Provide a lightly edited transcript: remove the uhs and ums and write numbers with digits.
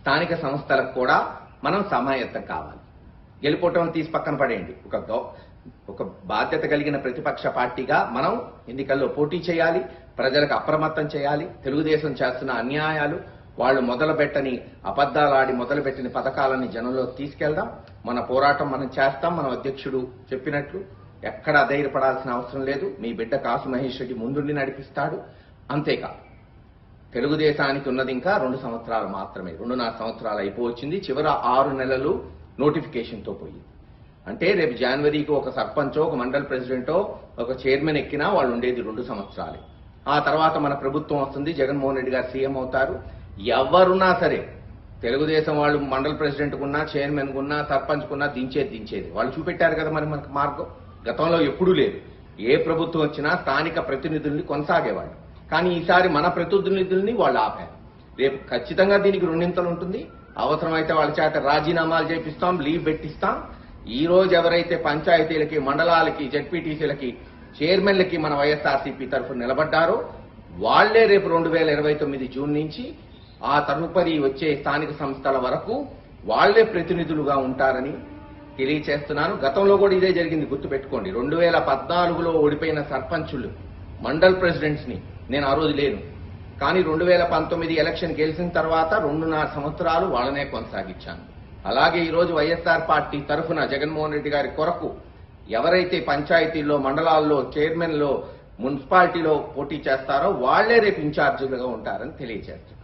స్థానిక సంస్థలకు కూడా మనం సమాయత్తం కావాలి. గెలుపోవటం తీసి పక్కన పడేయండి. ఒక బాధ్యత కలిగిన ప్రతిపక్ష పార్టీగా మనం ఎన్నికల్లో పోటీ చేయాలి, ప్రజలకు అప్రమత్తం చేయాలి. తెలుగుదేశం చేస్తున్న అన్యాయాలు, వాళ్ళు మొదలుపెట్టని అబద్ధాలాడి మొదలుపెట్టిన పథకాలని జనంలోకి తీసుకెళ్దాం. మన పోరాటం మనం చేస్తాం. మన అధ్యక్షుడు చెప్పినట్లు ఎక్కడా ధైర్యపడాల్సిన అవసరం లేదు. మీ బిడ్డ కాసు మహేష్ రెడ్డి ముందుండి నడిపిస్తాడు. అంతేకాదు, తెలుగుదేశానికి ఉన్నది ఇంకా 2 సంవత్సరాలు మాత్రమే. 2.5 సంవత్సరాలు అయిపోవచ్చింది. చివరి 6 నెలలు నోటిఫికేషన్తో పోయింది. అంటే రేపు జనవరికి ఒక సర్పంచో, ఒక మండల్ ప్రెసిడెంటో, ఒక చైర్మన్ ఎక్కినా వాళ్ళు ఉండేది 2 సంవత్సరాలే. ఆ తర్వాత మన ప్రభుత్వం వస్తుంది, జగన్మోహన్ రెడ్డి గారు సీఎం అవుతారు. ఎవరున్నా సరే, తెలుగుదేశం వాళ్ళు మండల్ ప్రెసిడెంట్కున్నా, చైర్మన్కున్నా, సర్పంచ్కున్నా దించేది వాళ్ళు చూపెట్టారు కదా మరి మనకు మార్గం. గతంలో ఎప్పుడూ లేదు. ఏ ప్రభుత్వం వచ్చినా స్థానిక ప్రతినిధుల్ని కొనసాగేవాళ్ళు. కానీ ఈసారి మన ప్రతినిధుల్ని వాళ్ళు ఆపారు. రేపు ఖచ్చితంగా దీనికి 2 ఉంటుంది. అవసరమైతే వాళ్ళ చేత రాజీనామాలు చేపిస్తాం, లీవ్ పెట్టిస్తాం. ఈ రోజు ఎవరైతే పంచాయతీలకి, మండలాలకి, జడ్పీటీసీలకి, చైర్మన్లకి మన వైఎస్ఆర్సీపీ తరఫున నిలబడ్డారో వాళ్లే రేపు 2029 జూన్ నుంచి ఆ తదుపరి వచ్చే స్థానిక సంస్థల వరకు వాళ్లే ప్రతినిధులుగా ఉంటారని తెలియచేస్తున్నాను. గతంలో కూడా ఇదే జరిగింది, గుర్తుపెట్టుకోండి. 2014లో ఓడిపోయిన సర్పంచులు, మండల్ ప్రెసిడెంట్స్ ని నేను ఆ రోజు లేను, కానీ 2019 ఎలక్షన్ గెలిచిన తర్వాత 2.5 సంవత్సరాలు వాళ్ళనే కొనసాగించాను. అలాగే ఈరోజు వైఎస్ఆర్ పార్టీ తరఫున జగన్మోహన్ రెడ్డి గారి కొరకు ఎవరైతే పంచాయతీల్లో, మండలాల్లో, చైర్మన్లో, మున్సిపాలిటీలో పోటీ చేస్తారో వాళ్లే రేపు ఇన్ఛార్జీలుగా ఉంటారని తెలియజేస్తారు.